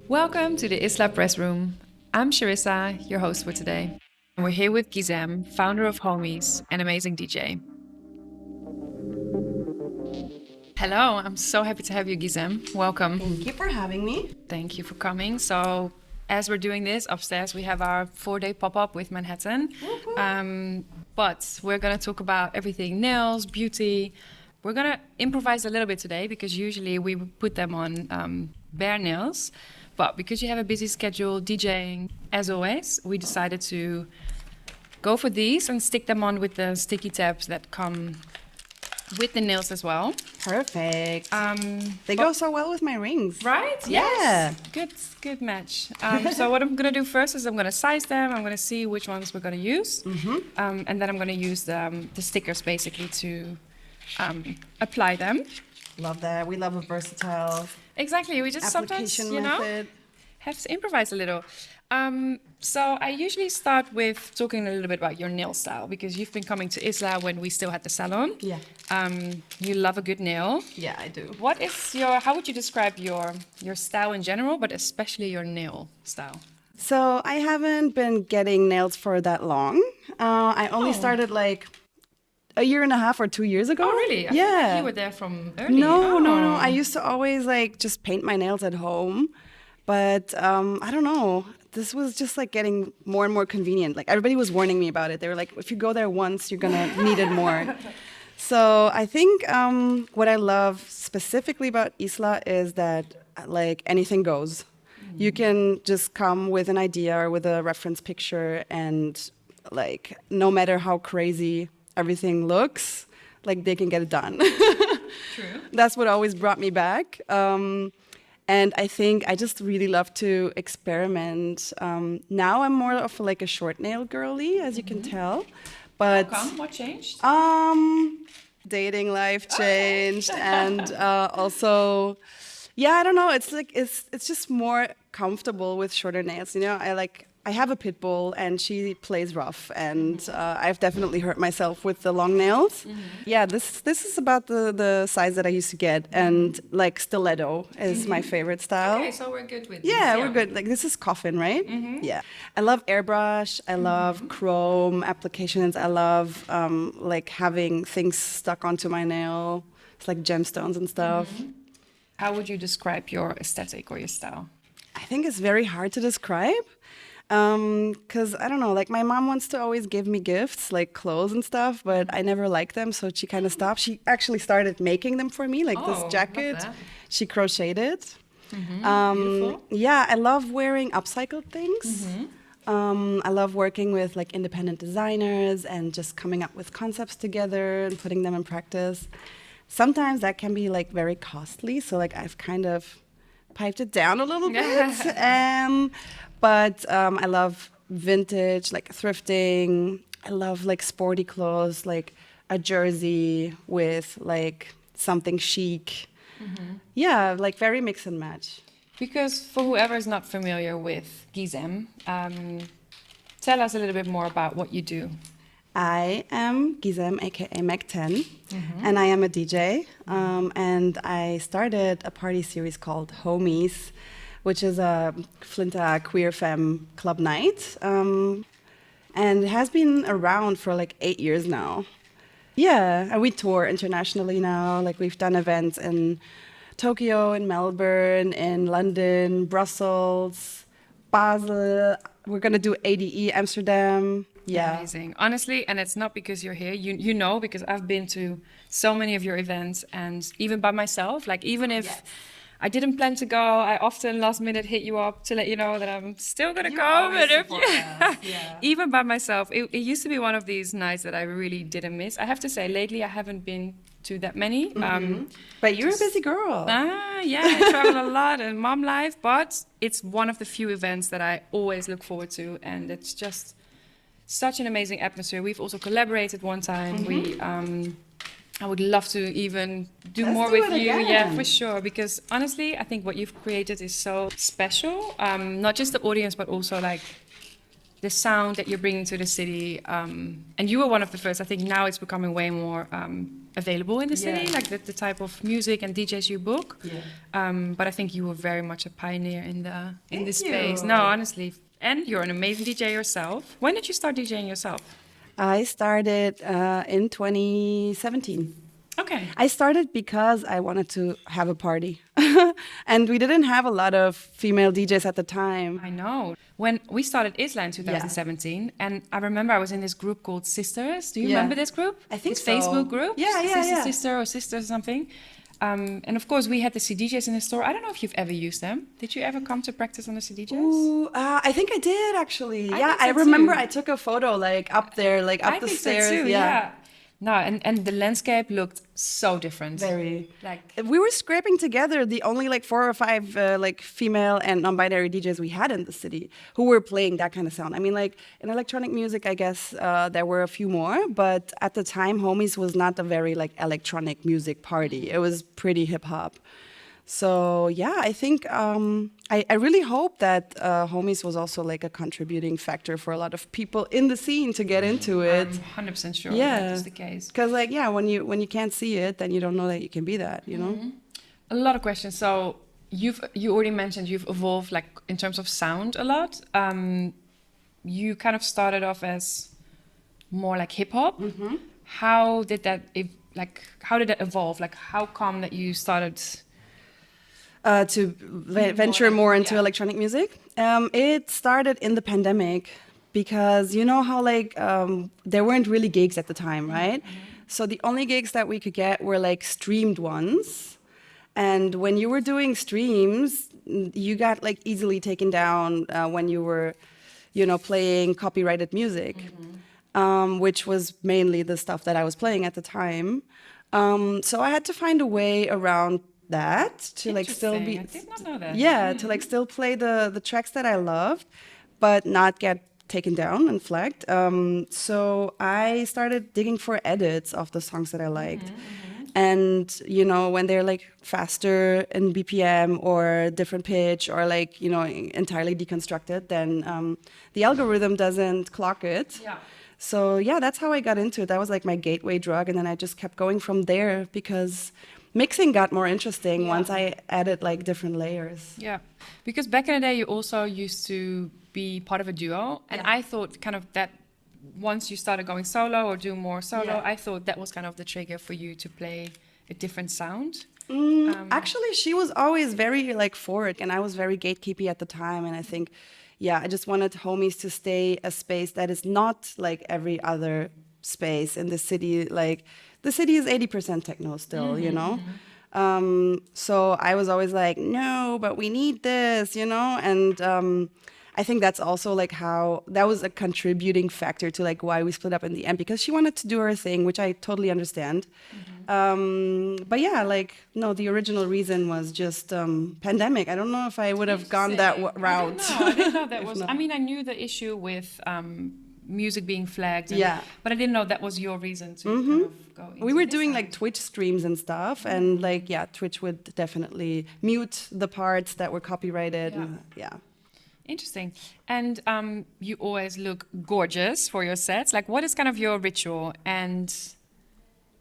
Welcome to the Isla Press Room. I'm Charissa, your host for today. And we're here with Gizem, founder of Homies and amazing DJ. Hello, I'm so happy to have you, Gizem. Welcome. Thank you for having me. Thank you for coming. So, as we're doing this, upstairs we have our 4-day pop-up with Manhattan. But we're going to talk about everything nails, beauty. We're going to improvise a little bit today because usually we put them on bare nails. But because you have a busy schedule DJing, as always, we decided to go for these and stick them on with the sticky tabs that come with the nails as well. Perfect. They go so well with my rings. Right? Yeah. Yes. Good match. So what I'm going to do first is I'm going to size them. I'm going to see which ones we're going to use. And then I'm going to use the stickers basically to apply them. Love that. We love a versatile Exactly. We just sometimes, application method. have to improvise a little. So I usually start with talking a little bit about your nail style because you've been coming to Isla when we still had the salon. Yeah. You love a good nail. Yeah, I do. How would you describe your style in general, but especially your nail style? So I haven't been getting nails for that long. I only started like a year and a half or 2 years ago. Oh, really? I feel like you were there from early. No. I used to always like just paint my nails at home. But I don't know. This was just like getting more and more convenient. Like everybody was warning me about it. They were like, if you go there once, you're gonna need it more. So I think what I love specifically about Isla is that like anything goes. You can just come with an idea or with a reference picture and like no matter how crazy everything looks, like they can get it done. True. That's what always brought me back. And I think I just really love to experiment. Now I'm more of like a short nail girly, as you can tell. But How come? What changed? dating life changed, and also, yeah, I don't know. It's like it's just more comfortable with shorter nails. You know, I have a pit bull and she plays rough, and I've definitely hurt myself with the long nails. Yeah, this is about the size that I used to get, and like stiletto is my favorite style. Okay, so we're good with Yeah, these. we're good. Like this is coffin, right? Yeah. I love airbrush. I love chrome applications. I love like having things stuck onto my nail. It's like gemstones and stuff. How would you describe your aesthetic or your style? I think it's very hard to describe. Because I don't know, like my mom wants to always give me gifts, like clothes and stuff, but I never liked them, so she kind of stopped. She actually started making them for me, like this love jacket. that. She crocheted. Beautiful. Yeah, I love wearing upcycled things. I love working with like independent designers and just coming up with concepts together and putting them in practice. Sometimes that can be like very costly, so like I've kind of piped it down a little bit. But I love vintage, like thrifting. I love like sporty clothes, like a jersey with like something chic. Yeah, like very mix and match. Because for whoever is not familiar with Gizem, tell us a little bit more about what you do. I am Gizem, aka Mac 10, and I am a DJ. And I started a party series called Homies, which is a Flinta queer femme club night. And it has been around for like 8 years now. Yeah, and we tour internationally now. Like we've done events in Tokyo, in Melbourne, in London, Brussels, Basel. We're gonna do ADE Amsterdam. Yeah. Amazing. Honestly, and it's not because you're here. You know, because I've been to so many of your events, and even by myself, like even if I didn't plan to go, I often last minute hit you up to let you know that I'm still gonna go. But if even by myself, it used to be one of these nights that I really didn't miss. I have to say, lately I haven't been to that many. But you're a busy girl. Yeah, I travel a lot and mom life, but it's one of the few events that I always look forward to, and it's just such an amazing atmosphere. We've also collaborated one time. I would love to even do Let's more do with it you. again. Yeah, for sure. Because honestly, I think what you've created is so special. Not just the audience, but also like the sound that you're bringing to the city. And you were one of the first. I think now it's becoming way more available in the city, Yeah. like the type of music and DJs you book. Yeah. But I think you were very much a pioneer in this Thank space. you. No, honestly, and you're an amazing DJ yourself. When did you start DJing yourself? I started in 2017. Okay. I started because I wanted to have a party. And we didn't have a lot of female DJs at the time. I know. When we started Isla in 2017, and I remember I was in this group called Sisters. Do you Yeah. remember this group? I think this so. Facebook group? Yeah, yeah, Sister, yeah. Sister or Sisters or something. And of course, we had the CDJs in the store. I don't know if you've ever used them. Did you ever come to practice on the CDJs? Ooh, I think I did actually. I Yeah, think so I remember too. I took a photo like up there, like up I the think stairs. so too, yeah. No, and the landscape looked so different. Very. Like, We were scraping together the only like 4 or 5 like female and non-binary DJs we had in the city who were playing that kind of sound. I mean, like in electronic music, I guess there were a few more, but at the time, Homies was not a very like electronic music party. It was pretty hip hop. So yeah, I think I really hope that Homies was also like a contributing factor for a lot of people in the scene to get into it. I'm 100% sure Yeah. that is the case. Because like yeah, when you can't see it, then you don't know that you can be that. You know. A lot of questions. So you already mentioned you've evolved like in terms of sound a lot. You kind of started off as more like hip hop. How did that how did that evolve? Like how come that you started? To venture more into yeah. electronic music. It started in the pandemic because you know how like there weren't really gigs at the time, right? So the only gigs that we could get were like streamed ones. And when you were doing streams, you got like easily taken down when you were, you know, playing copyrighted music, which was mainly the stuff that I was playing at the time. So I had to find a way around that to like still be I did not know that. yeah to like still play the tracks that I loved but not get taken down and flagged. So I started digging for edits of the songs that I liked. And you know when they're like faster in BPM or different pitch or like you know entirely deconstructed, then the algorithm doesn't clock it. Yeah. So yeah, that's how I got into it. That was like my gateway drug, and then I just kept going from there because mixing got more interesting once I added like different layers. Yeah, because back in the day, you also used to be part of a duo, and I thought kind of that once you started going solo or doing more solo, I thought that was kind of the trigger for you to play a different sound. Actually, she was always very like for it, and I was very gatekeepy at the time. And I think, yeah, I just wanted Homies to stay a space that is not like every other space in the city. Like the city is 80% techno still, you know. So I was always like, no, but we need this, you know. And I think that's also like how that was a contributing factor to like why we split up in the end, because she wanted to do her thing, which I totally understand. But yeah, like no, the original reason was just pandemic. I don't know if I would have gone that route. I didn't know that was. I mean, I knew the issue with music being flagged. But I didn't know that was your reason to kind of go into We were this doing side. like Twitch streams and stuff, and like yeah, Twitch would definitely mute the parts that were copyrighted. Yeah. Interesting. And you always look gorgeous for your sets. Like, what is kind of your ritual? And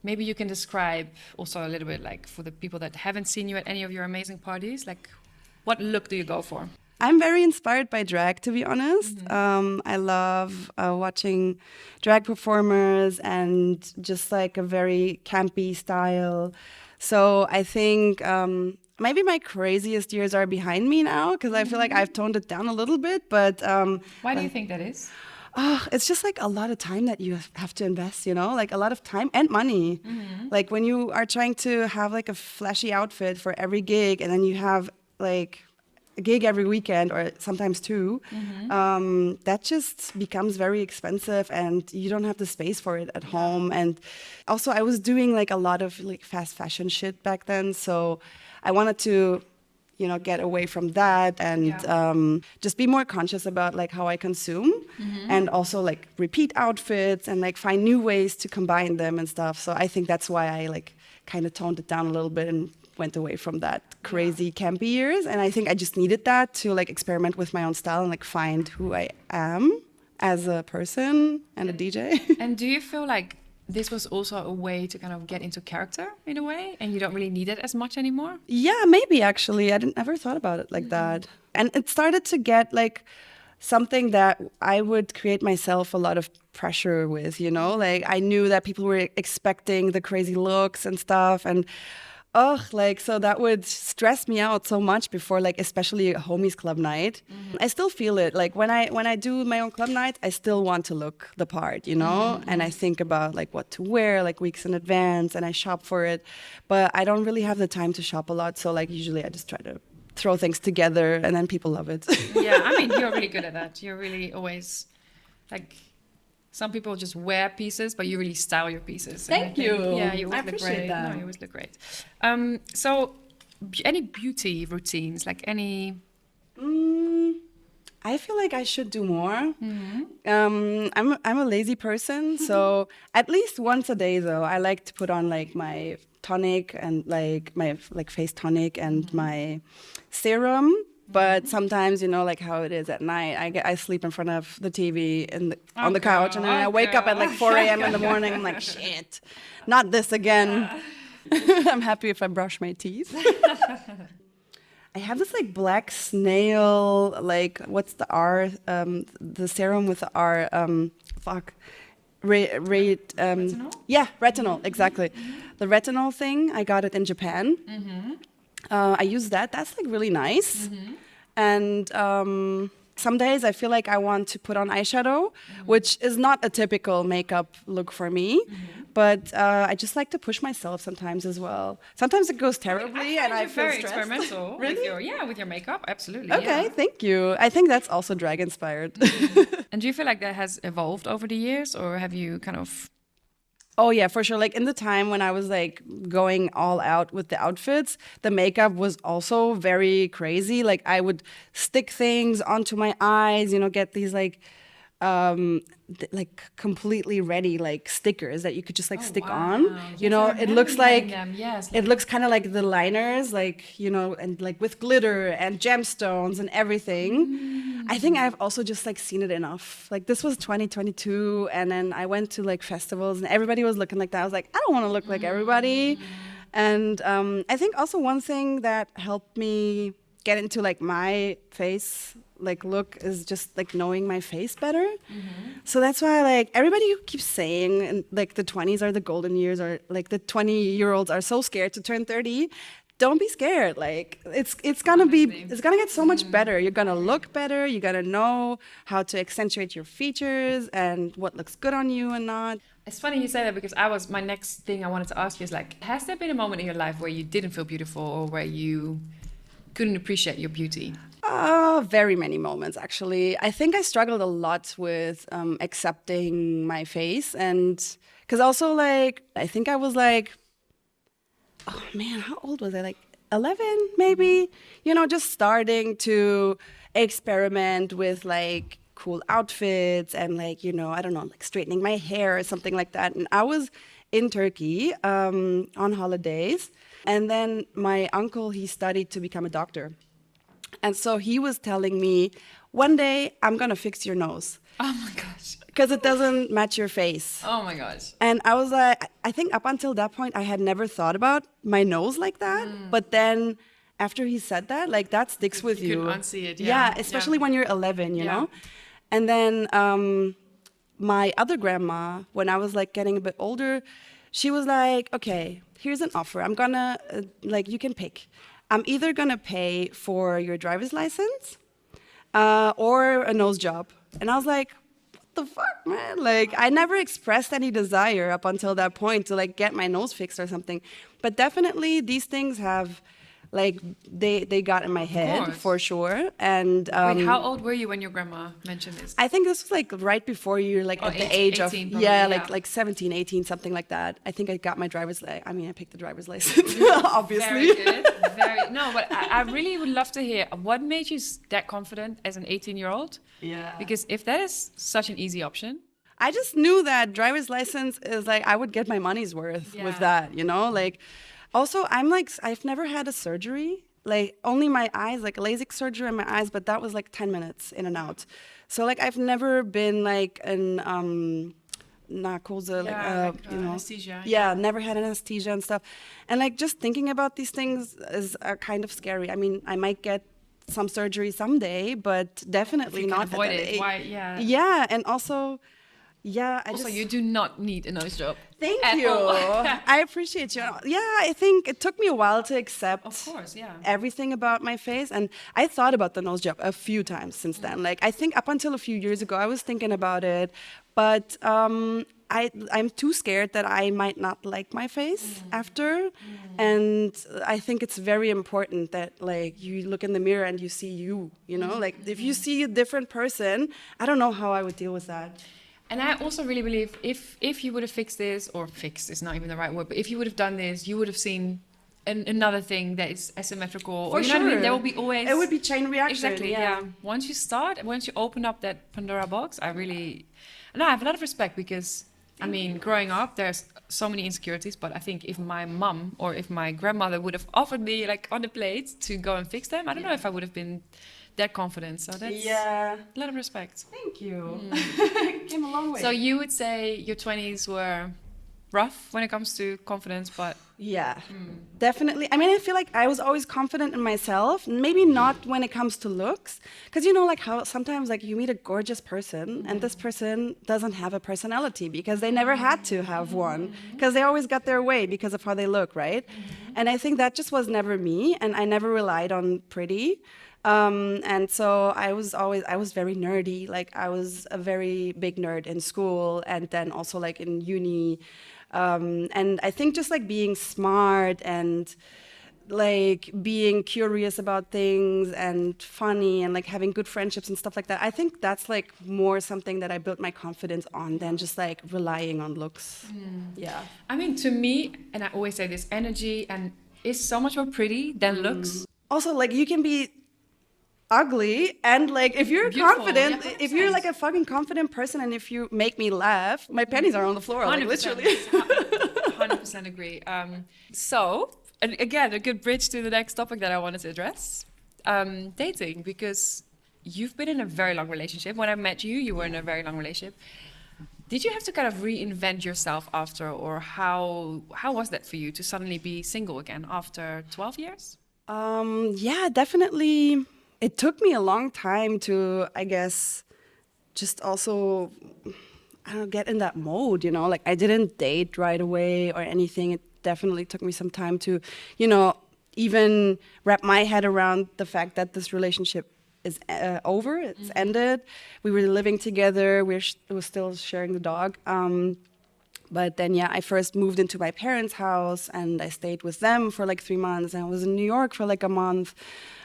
maybe you can describe also a little bit, like, for the people that haven't seen you at any of your amazing parties, like, what look do you go for? I'm very inspired by drag, to be honest. I love watching drag performers and just like a very campy style. So I think maybe my craziest years are behind me now, because I feel like I've toned it down a little bit. But Why do you think that is? it's just like a lot of time that you have to invest, you know, like a lot of time and money. Like when you are trying to have like a flashy outfit for every gig, and then you have like a gig every weekend or sometimes two, that just becomes very expensive, and you don't have the space for it at home. And also I was doing like a lot of like fast fashion shit back then, so I wanted to, you know, get away from that and just be more conscious about like how I consume, and also like repeat outfits and like find new ways to combine them and stuff. So I think that's why I like kind of toned it down a little bit and went away from that crazy campy years. And I think I just needed that to like experiment with my own style and like find who I am as a person and a DJ. And do you feel like this was also a way to kind of get into character in a way, and you don't really need it as much anymore? Yeah, maybe actually. I didn't ever thought about it like that. And it started to get like something that I would create myself a lot of pressure with, you know? Like I knew that people were expecting the crazy looks and stuff, and like so that would stress me out so much before, like especially a homies club night. I still feel it. Like when I do my own club night, I still want to look the part, you know? And I think about like what to wear like weeks in advance, and I shop for it. But I don't really have the time to shop a lot, so like usually I just try to throw things together, and then people love it. Yeah, I mean, you're really good at that. You're really always like, some people just wear pieces, but you really style your pieces. And I Thank think- you. Yeah, you I always look appreciate great. that. No, you always look great. So, any beauty routines, like any? I feel like I should do more. I'm a lazy person, so at least once a day though, I like to put on like my tonic and like my like face tonic and my serum. But sometimes, you know, like how it is at night, I sleep in front of the TV on the couch, and then I wake up at like 4 a.m. in the morning. I'm like, shit, not this again. I'm happy if I brush my teeth. I have this like black snail, like what's the R? The serum with the R. Retinol? Yeah, retinol, exactly. The retinol thing, I got it in Japan. I use that. That's like really nice. And some days I feel like I want to put on eyeshadow, which is not a typical makeup look for me. But I just like to push myself sometimes as well. Sometimes it goes terribly, and I feel very stressed. experimental. Really? With your makeup, absolutely. Okay, yeah. thank you. I think that's also drag inspired. And do you feel like that has evolved over the years, or have you kind of? Oh yeah, for sure. Like in the time when I was like going all out with the outfits, the makeup was also very crazy. Like I would stick things onto my eyes, you know, get these like like completely ready like stickers that you could just like stick on. You Yes, know, I it remember looks you having like them. Yes, it looks kind of like the liners, like, you know, and like with glitter and gemstones and everything. I think I've also just like seen it enough. Like this was 2022, and then I went to like festivals and everybody was looking like that. I was like, I don't want to look like everybody. And I think also one thing that helped me get into like my face like look is just like knowing my face better. So that's why like everybody who keeps saying and like the 20s are the golden years, or like the 20-year-olds are so scared to turn 30. Don't be scared. Like it's gonna get so much better. You're gonna look better. You're gonna know how to accentuate your features and what looks good on you and not. It's funny you say that, because my next thing I wanted to ask you is like, has there been a moment in your life where you didn't feel beautiful, or where you couldn't appreciate your beauty? Very many moments, actually. I think I struggled a lot with accepting my face, and because also like I think I was like, oh man, how old was I? Like 11, maybe. You know, just starting to experiment with like cool outfits and like, you know, I don't know, like straightening my hair or something like that. And I was in Turkey on holidays, and then my uncle, he studied to become a doctor. And so he was telling me, one day I'm gonna fix your nose. Oh my gosh. Because it doesn't match your face. Oh my gosh. And I was like, I think up until that point, I had never thought about my nose like that. But then after he said that, like that sticks with you. You couldn't unsee it, Yeah, especially when you're 11, you know? And then my other grandma, when I was like getting a bit older, she was like, okay, here's an offer. I'm gonna, like, you can pick. I'm either gonna pay for your driver's license or a nose job. And I was like, what the fuck, man? Like, I never expressed any desire up until that point to like get my nose fixed or something. But definitely these things have, like, they got in my head for sure. And wait, how old were you when your grandma mentioned this? I think this was like right before you're like at the age 18 of, probably, yeah, like 17, 18, something like that. I think I got my driver's license. I mean, I picked the driver's license, obviously. Very good. No, but I really would love to hear what made you that confident as an 18-year-old? Yeah. Because if that is such an easy option. I just knew that driver's license is like, I would get my money's worth with that, you know? Like, also, I'm like, I've never had a surgery, like only my eyes, like a LASIK surgery in my eyes, but that was like 10 minutes in and out. So like, I've never been like an, narcose, anesthesia. Yeah, never had anesthesia and stuff. And like just thinking about these things is kind of scary. I mean, I might get some surgery someday, but definitely If you can not avoid at that it. age. Why? Yeah. Yeah, and also, Also, you do not need a nose job. Thank at you. all. I appreciate you. Yeah, I think it took me a while to accept Of course, yeah. everything about my face. And I thought about the nose job a few times since then. Like, I think up until a few years ago, I was thinking about it. But I'm too scared that I might not like my face after. And I think it's very important that, like, you look in the mirror and you see you, you know? Like, if you see a different person, I don't know how I would deal with that. And I also really believe if you would have fixed this, or fixed is not even the right word, but if you would have done this, you would have seen another thing that is asymmetrical. For or, you sure. know what I mean? There will be always... It would be chain reaction. Exactly, yeah. Once you open up that Pandora box, I have a lot of respect because, I mean, growing up, there's so many insecurities, but I think if my mum or if my grandmother would have offered me, like, on the plate to go and fix them, I don't know if I would have been that confident. So that's a lot of respect. Thank you. Came a long way. So you would say your 20s were rough when it comes to confidence, but... Yeah, definitely. I mean, I feel like I was always confident in myself, maybe not when it comes to looks. Because, you know, like how sometimes like you meet a gorgeous person and this person doesn't have a personality because they never had to have one. Because they always got their way because of how they look, right? And I think that just was never me. And I never relied on pretty. And so I was very nerdy. Like I was a very big nerd in school and then also like in uni. And I think just like being smart and like being curious about things and funny and like having good friendships and stuff like that. I think that's like more something that I built my confidence on than just like relying on looks. Yeah. I mean, to me, and I always say this, energy and is so much more pretty than looks. Also, like you can be ugly and like if you're Beautiful, confident, yeah, if you're like a fucking confident person and if you make me laugh, my panties are on the floor, like 100%, literally. 100% agree. So, and again, a good bridge to the next topic that I wanted to address, dating, because you've been in a very long relationship. When I met you, you were in a very long relationship. Did you have to kind of reinvent yourself after, or how was that for you to suddenly be single again after 12 years? Yeah, definitely. It took me a long time to, I guess, just also, I don't know, get in that mode, you know? Like, I didn't date right away or anything. It definitely took me some time to, you know, even wrap my head around the fact that this relationship is over, it's ended. We were living together, we were still sharing the dog. But then, yeah, I first moved into my parents' house and I stayed with them for like 3 months. And I was in New York for like a month.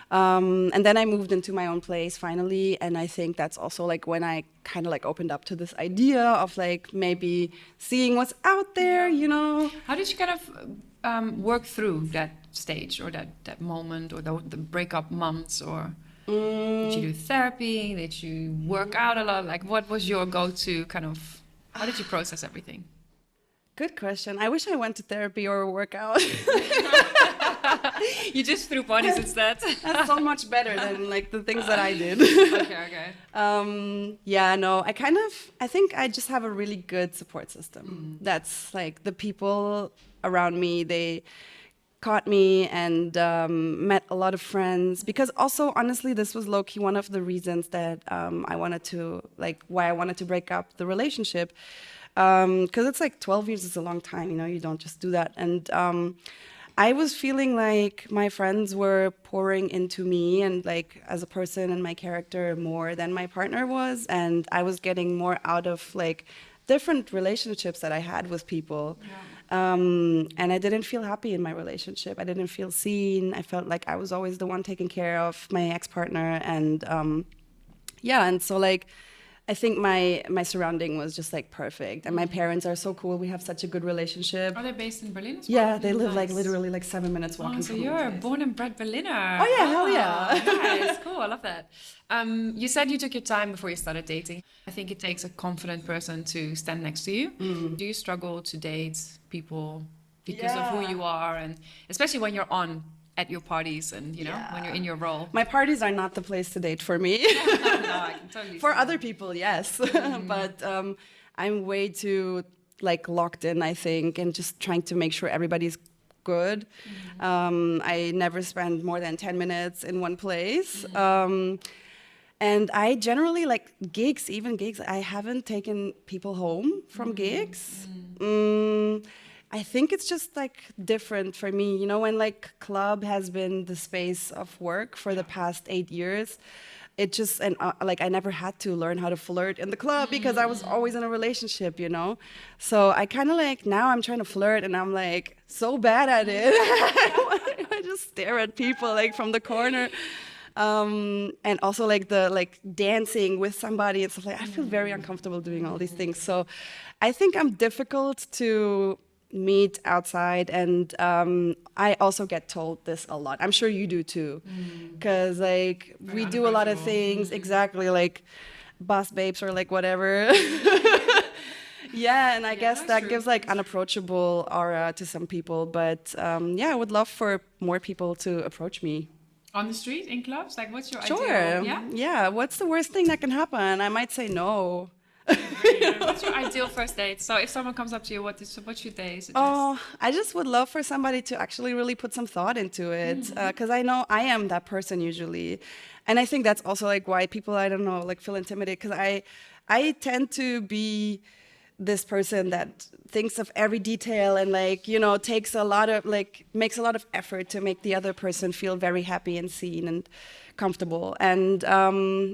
And then I moved into my own place finally. And I think that's also like when I kind of like opened up to this idea of like maybe seeing what's out there, you know? How did you kind of work through that stage or that moment or the breakup months? Or did you do therapy? Did you work out a lot? Like what was your go-to kind of, how did you process everything? Good question. I wish I went to therapy or a workout. You just threw bodies instead. That's so much better than like the things that I did. Okay. Yeah, no, I think I just have a really good support system. That's like the people around me, they caught me and met a lot of friends. Because also, honestly, this was low-key one of the reasons that I wanted to, like, why I wanted to break up the relationship. Because it's like 12 years is a long time, you know, you don't just do that. And I was feeling like my friends were pouring into me and like as a person and my character more than my partner was. And I was getting more out of like different relationships that I had with people. Yeah. And I didn't feel happy in my relationship. I didn't feel seen. I felt like I was always the one taking care of my ex-partner. And yeah, and so like, I think my surrounding was just like perfect, and my parents are so cool. We have such a good relationship. Are they based in Berlin as well? Yeah, they live like literally like 7 minutes walking. So you're a born and bred Berliner. Oh yeah, hell yeah! Nice, cool. I love that. You said you took your time before you started dating. I think it takes a confident person to stand next to you. Do you struggle to date people because of who you are, and especially when you're on at your parties and you know when you're in your role? My parties are not the place to date for me. No, I can totally for see other people, yes. But I'm way too like locked in, I think, and just trying to make sure everybody's good. I never spend more than 10 minutes in one place. And I generally like gigs, even gigs. I haven't taken people home from gigs. I think it's just like different for me. You know, when like club has been the space of work for the past 8 years, it just, and like I never had to learn how to flirt in the club because I was always in a relationship, you know? So I kind of like, now I'm trying to flirt and I'm like so bad at it. I just stare at people like from the corner. And also like the like dancing with somebody and stuff like I feel very uncomfortable doing all these things. So I think I'm difficult to meet outside, and I also get told this a lot. I'm sure you do too, because like we do a lot of things exactly like boss babes or like whatever. Yeah, and I guess that gives like unapproachable aura to some people. But yeah, I would love for more people to approach me. On the street, in clubs? Like, what's your Sure. ideal? Yeah. What's the worst thing that can happen? I might say no. What's your ideal first date? So if someone comes up to you, what should they suggest? Oh, I just would love for somebody to actually really put some thought into it, because I know I am that person usually, and I think that's also like why people, I don't know, like feel intimidated, because I tend to be this person that thinks of every detail and like, you know, takes a lot of like, makes a lot of effort to make the other person feel very happy and seen and comfortable. And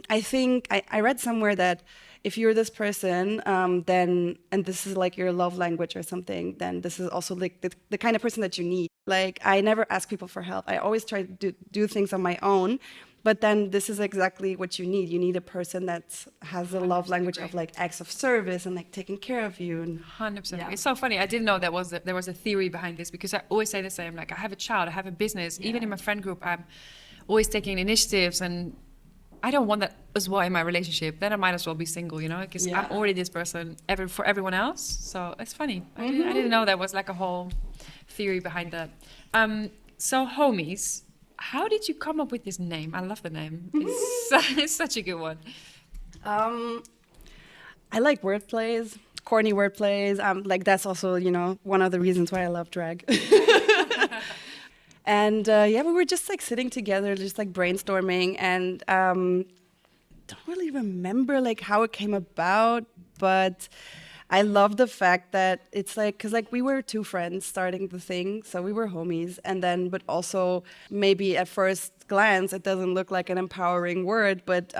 I think I read somewhere that if you're this person, then, and this is like your love language or something, then this is also like the kind of person that you need. Like, I never ask people for help. I always try to do things on my own. But then this is exactly what you need. You need a person that has a love language of like acts of service and like taking care of you. And 100%. Yeah. It's so funny. I didn't know there was a theory behind this, because I always say the same. Like, I have a child, I have a business. Even in my friend group, I'm always taking initiatives, and I don't want that as well in my relationship. Then I might as well be single, you know, because I'm already this person for everyone else. So it's funny. I didn't know there was like a whole theory behind that. So homies, how did you come up with this name? I love the name. It's such a good one. I like wordplays, corny wordplays. Like, that's also, you know, one of the reasons why I love drag. And yeah, we were just like sitting together, just like brainstorming, and don't really remember like how it came about, but I love the fact that it's like, because like we were two friends starting the thing, so we were homies, and then, but also maybe at first glance it doesn't look like an empowering word, but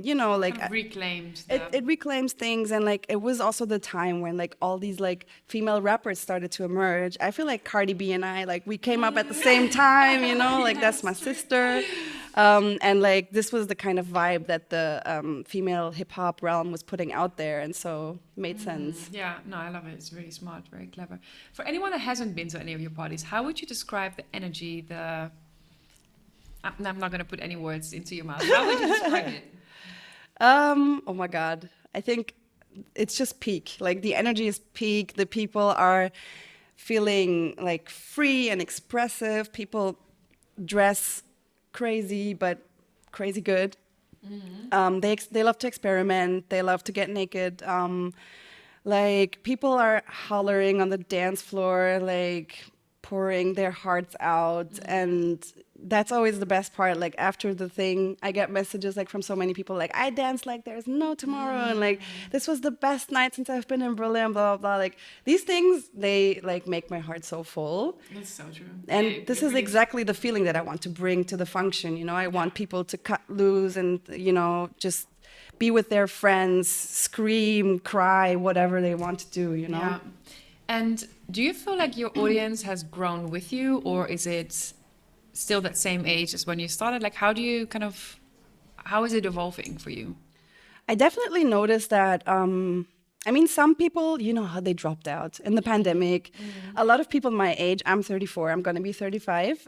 you know, like it reclaims things, and like it was also the time when like all these like female rappers started to emerge. I feel like Cardi B and I, like we came up at the same time, you know, like that's my sister. And like this was the kind of vibe that the female hip hop realm was putting out there, and so made sense. Yeah, no, I love it. It's really smart, very clever. For anyone that hasn't been to any of your parties, how would you describe the energy, I'm not going to put any words into your mouth. How would you describe it? Oh my God. I think it's just peak. Like the energy is peak. The people are feeling like free and expressive. People dress crazy, but crazy good. They love to experiment. They love to get naked. Like people are hollering on the dance floor, like pouring their hearts out, and that's always the best part. Like after the thing, I get messages like from so many people like, I danced like there's no tomorrow, and like this was the best night since I've been in Berlin, blah blah blah. Like these things, they like make my heart so full. That's so true. And this is exactly the feeling that I want to bring to the function. You know, I want people to cut loose and, you know, just be with their friends, scream, cry, whatever they want to do, you know. Yeah. And do you feel like your audience has grown with you, or is it still that same age as when you started? Like, how is it evolving for you? I definitely noticed that, I mean, some people, you know how they dropped out in the pandemic. A lot of people my age, I'm 34, I'm going to be 35,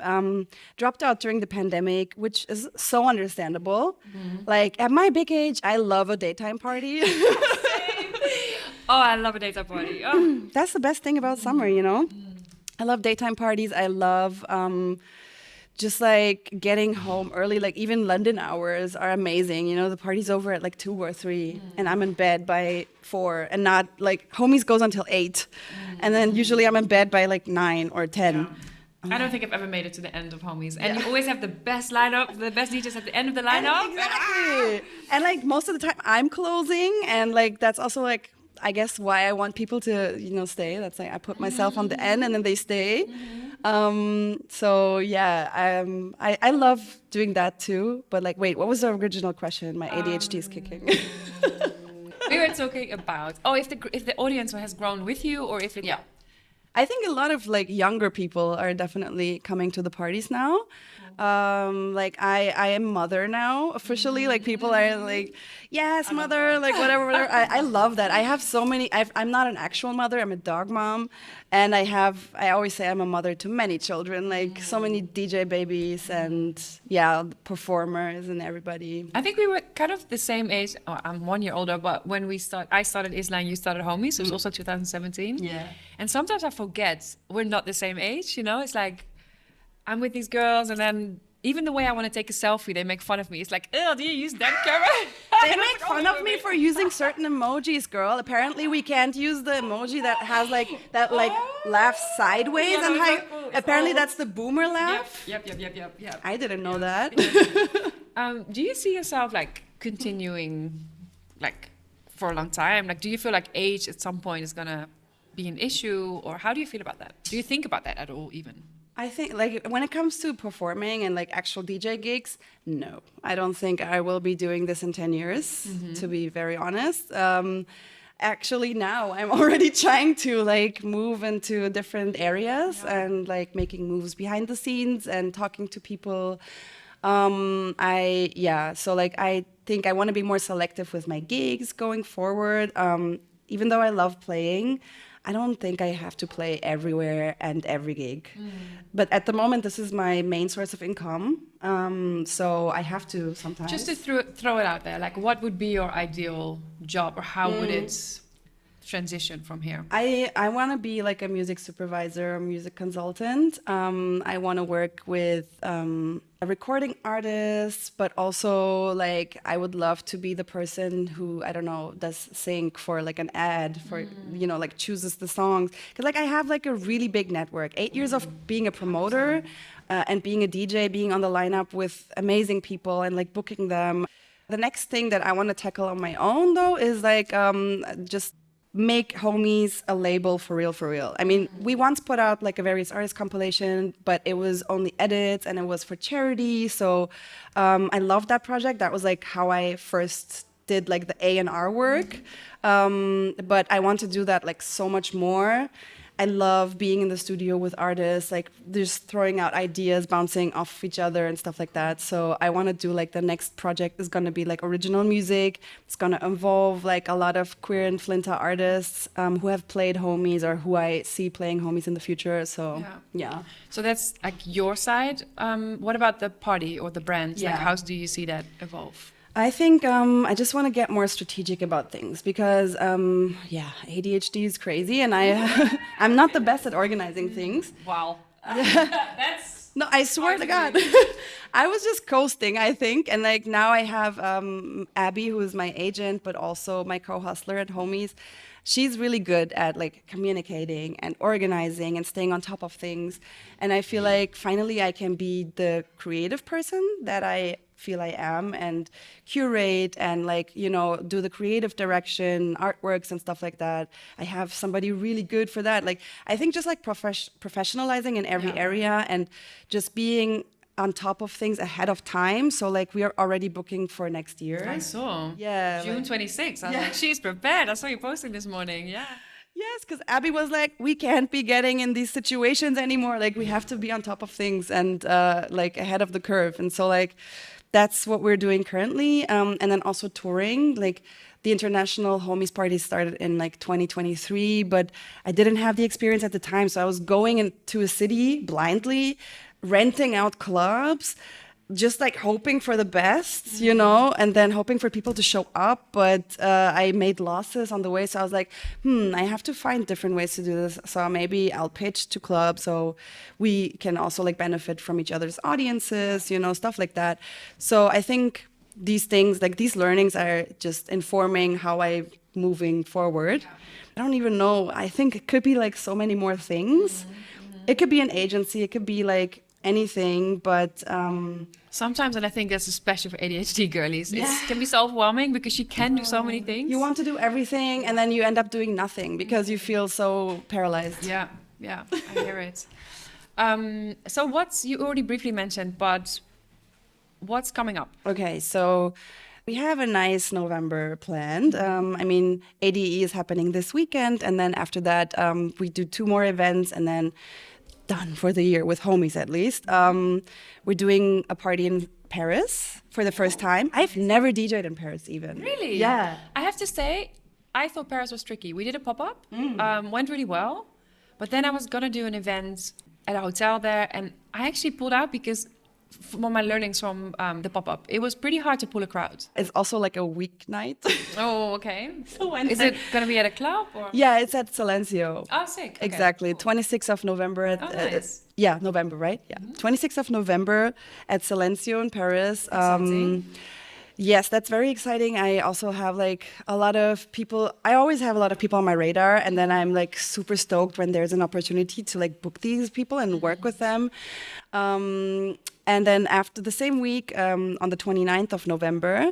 dropped out during the pandemic, which is so understandable. Like, at my big age, I love a daytime party. Oh, I love a daytime party. Oh. That's the best thing about summer, you know? I love daytime parties. I love just like getting home early, like even London hours are amazing. You know, the party's over at like 2 or 3 and I'm in bed by 4 and not like Homies goes until 8. And then usually I'm in bed by like 9 or 10. Yeah. I don't think I've ever made it to the end of Homies. And you always have the best lineup, the best DJs at the end of the lineup. Exactly. And like most of the time I'm closing, and like that's also like I guess why I want people to, you know, stay. That's like I put myself on the end and then they stay. So yeah, I love doing that too. But like, wait, what was the original question? My ADHD is kicking. We were talking about if the audience has grown with you, or if it I think a lot of like younger people are definitely coming to the parties now. Like I am mother now officially. Like people are like, yes, mother, like whatever. I love that. I have so many. I'm not an actual mother. I'm a dog mom, and I always say I'm a mother to many children. Like so many DJ babies and performers and everybody. I think we were kind of the same age. Oh, I'm 1 year older, but when I started Isla and you started Homies, so it was also 2017. Yeah. And sometimes I forget we're not the same age. You know, it's like I'm with these girls, and then even the way I want to take a selfie, they make fun of me. It's like, oh, do you use that camera? They make fun of me for using certain emojis, girl. Apparently, we can't use the emoji that has like that laugh sideways, Yeah, and no, it's not cool. apparently that's the boomer laugh. Yep. I didn't know that. Do you see yourself like continuing like for a long time? Like, do you feel like age at some point is gonna be an issue, or how do you feel about that? Do you think about that at all, even? I think like when it comes to performing and like actual DJ gigs, no, I don't think I will be doing this in 10 years, to be very honest. Actually now I'm already trying to like move into different areas and like making moves behind the scenes and talking to people. So like I think I want to be more selective with my gigs going forward. Even though I love playing, I don't think I have to play everywhere and every gig. But at the moment, this is my main source of income. So I have to sometimes. Just to throw it out there, like what would be your ideal job, or how would it transition from here? I want to be like a music supervisor, a music consultant. I want to work with recording artists, but also like I would love to be the person who, I don't know, does sync for like an ad for, you know, like chooses the songs. Because like I have like a really big network, 8 years of being a promoter and being a DJ, being on the lineup with amazing people and like booking them. The next thing that I want to tackle on my own though is like just make Homies a label for real. I mean, we once put out like a various artist compilation, but it was only edits and it was for charity. So I love that project. That was like how I first did like the A&R work. But I want to do that like so much more. I love being in the studio with artists, like just throwing out ideas, bouncing off each other and stuff like that. So I want to do like the next project is going to be like original music. It's going to involve like a lot of queer and Flinta artists who have played Homies or who I see playing Homies in the future. So yeah. So that's like your side. What about the party or the brands? Yeah. Like how do you see that evolve? I think I just want to get more strategic about things because, ADHD is crazy and I'm not the best at organizing things. Wow. That's... No, I swear to God. I was just coasting, I think. And like now I have Abby, who is my agent, but also my co-hustler at Homies. She's really good at like communicating and organizing and staying on top of things. And I feel like finally I can be the creative person that I feel I am and curate and like, you know, do the creative direction, artworks and stuff like that. I have somebody really good for that. Like, I think just like professionalizing in every area and just being on top of things ahead of time. So like we are already booking for next year. I saw. Yeah. June 26th. I was like, she's prepared. I saw you posting this morning. Yeah. Yes, because Abby was like, we can't be getting in these situations anymore. Like we have to be on top of things and like ahead of the curve. And so like, that's what we're doing currently. And then also touring, like the international Homies party started in like 2023, but I didn't have the experience at the time. So I was going into a city blindly, renting out clubs, just like hoping for the best, you know, and then hoping for people to show up. But I made losses on the way. So I was like, I have to find different ways to do this. So maybe I'll pitch to clubs so we can also like benefit from each other's audiences, you know, stuff like that. So I think these things, like these learnings are just informing how I'm moving forward. I don't even know. I think it could be like so many more things. It could be an agency. It could be like anything, but sometimes, and I think that's especially for ADHD girlies, it can be so overwhelming because you can do so many things. You want to do everything, and then you end up doing nothing because you feel so paralyzed. Yeah, I hear it. So you already briefly mentioned, but what's coming up? Okay, so we have a nice November planned. I mean, ADE is happening this weekend, and then after that, we do 2 more events, and then done for the year with homies at least. We're doing a party in Paris for the first time. I've never DJed in Paris even. Really? Yeah. I have to say, I thought Paris was tricky. We did a pop-up, went really well, but then I was gonna do an event at a hotel there, and I actually pulled out because from my learnings from the pop-up, it was pretty hard to pull a crowd. It's also like a weeknight. Oh, okay. So is it going to be at a club? Or? Yeah, it's at Silencio. Oh, sick. Okay, exactly. cool. 26th of November. Nice. November, right? Yeah. 26th of November at Silencio in Paris. Yes, that's very exciting. I also have like a lot of people. I always have a lot of people on my radar, and then I'm like super stoked when there's an opportunity to like book these people and work with them. And then after the same week, on the 29th of November,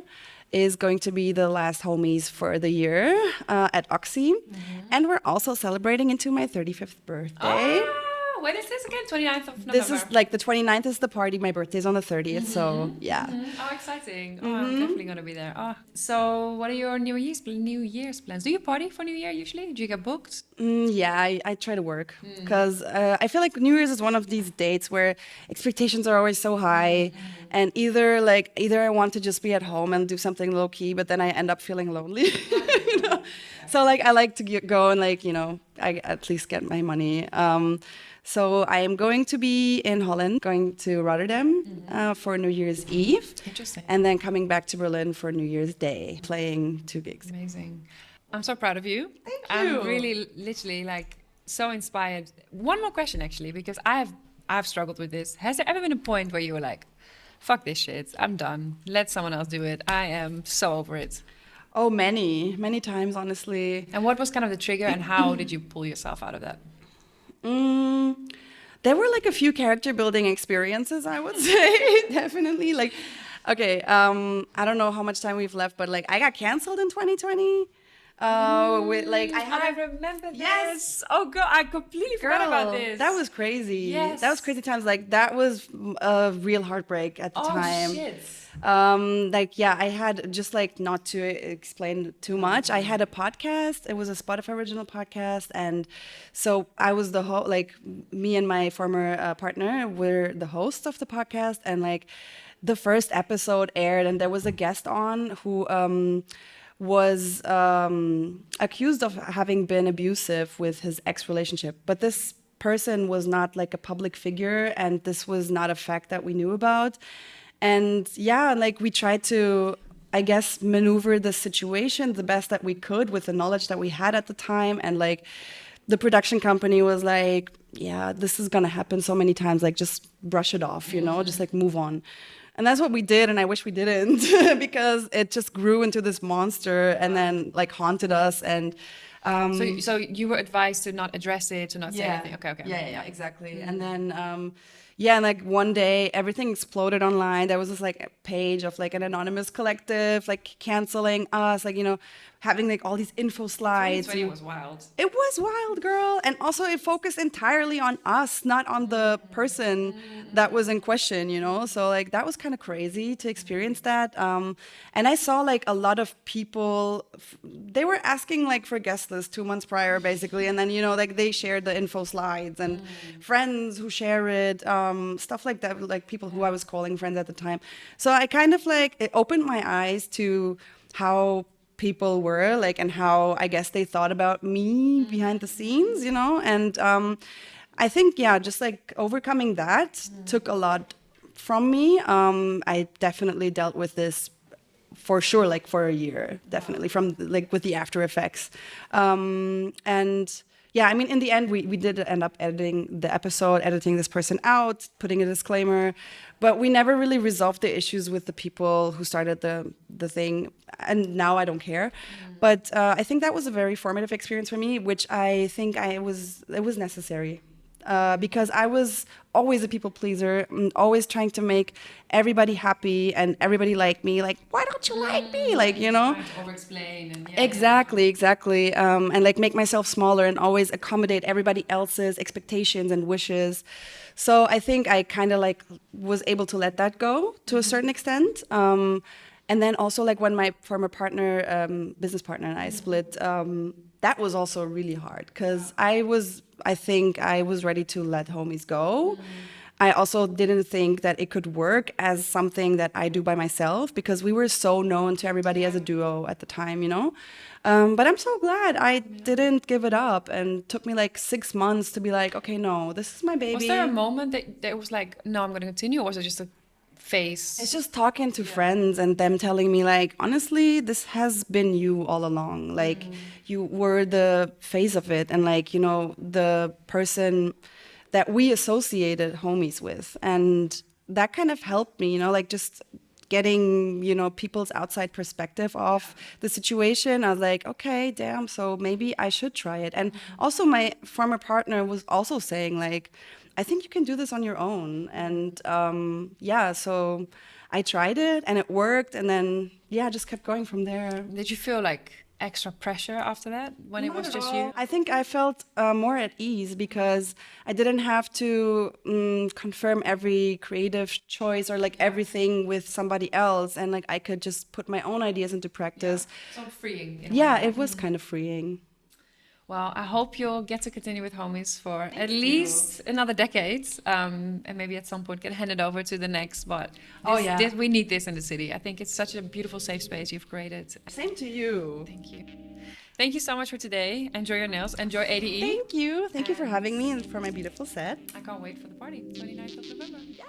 is going to be the last homies for the year at Oxy. And we're also celebrating into my 35th birthday. When is this again? 29th of November? This is like the 29th is the party. My birthday's on the 30th. So, yeah. Oh, exciting. Oh, I'm definitely going to be there. Oh. So what are your New Year's plans? Do you party for New Year usually? Do you get booked? Yeah, I try to work because I feel like New Year's is one of these dates where expectations are always so high, and either I want to just be at home and do something low key, but then I end up feeling lonely. You know? So like I like to go and like, you know, I at least get my money. So I am going to be in Holland, going to Rotterdam for New Year's Eve. Interesting. And then coming back to Berlin for New Year's Day, playing 2 gigs. Amazing. I'm so proud of you. Thank you. I'm really literally like so inspired. One more question actually, because I've struggled with this. Has there ever been a point where you were like, fuck this shit, I'm done. Let someone else do it. I am so over it. Oh, many times, honestly. And what was kind of the trigger and how did you pull yourself out of that? There were like a few character building experiences, I would say, definitely. Like, okay, I don't know how much time we've left, but like I got canceled in 2020. With like I remember this. Yes. Oh god, I completely forgot about this. That was crazy. Yes. That was crazy times. Like that was a real heartbreak at the time. Oh shit. Like yeah, I had just like not to explain too much. I had a podcast. It was a Spotify original podcast, and so I was the like me and my former partner were the hosts of the podcast, and like the first episode aired, and there was a guest on who was accused of having been abusive with his ex-relationship. But this person was not like a public figure, and this was not a fact that we knew about. And yeah, like we tried to, I guess, maneuver the situation the best that we could with the knowledge that we had at the time. And like the production company was like, yeah, this is gonna happen so many times, like just brush it off, you know, just like move on. And that's what we did, and I wish we didn't because it just grew into this monster and then like haunted us. And so you were advised to not address it, to not say anything. Okay. Yeah, exactly. And then and like one day everything exploded online. There was this like page of like an anonymous collective like canceling us, like, you know, having like all these info slides. 2020 was wild. It was wild, girl. And also it focused entirely on us, not on the person that was in question, you know? So like that was kind of crazy to experience that. And I saw like a lot of people, they were asking like for guest lists 2 months prior basically. And then, you know, like they shared the info slides and friends who share it, stuff like that, like people who I was calling friends at the time. So I kind of like, it opened my eyes to how people were like, and how I guess they thought about me behind the scenes, you know? And I think, yeah, just like overcoming that took a lot from me. I definitely dealt with this for sure, like for a year, definitely from like with the after effects. And yeah, I mean, in the end, we did end up editing the episode, editing this person out, putting a disclaimer, but we never really resolved the issues with the people who started the thing. And now I don't care. But I think that was a very formative experience for me, which I think it was necessary. Because I was always a people pleaser, always trying to make everybody happy and everybody like me. Like, why don't you like me? Like, you know? Trying to over-explain and Exactly. And like make myself smaller and always accommodate everybody else's expectations and wishes. So I think I kind of like was able to let that go to a certain extent. And then also like when my former partner, business partner and I split, that was also really hard because I think I was ready to let homies go. I also didn't think that it could work as something that I do by myself because we were so known to everybody as a duo at the time, you know? But I'm so glad I didn't give it up, and it took me like 6 months to be like, okay, no, this is my baby. Was there a moment that was like, no, I'm going to continue, or was it just a phase? It's just talking to friends and them telling me like, honestly, this has been you all along. Like you were the face of it and like, you know, the person that we associated homies with. And that kind of helped me, you know, like just getting, you know, people's outside perspective of the situation. I was like, okay, damn, so maybe I should try it. And also my former partner was also saying like, I think you can do this on your own. And yeah, so I tried it and it worked. And then, yeah, just kept going from there. Did you feel like extra pressure after that when it was just you? I think I felt more at ease because I didn't have to confirm every creative choice or like everything with somebody else. And like I could just put my own ideas into practice. So freeing. Yeah, it was kind of freeing. Well, I hope you'll get to continue with homies for at least another decade, and maybe at some point get handed over to the next. But we need this in the city. I think it's such a beautiful, safe space you've created. Same to you. Thank you. Thank you so much for today. Enjoy your nails. Enjoy ADE. Thank you. Thank you for having me and for my beautiful set. I can't wait for the party, 29th of November. Yeah.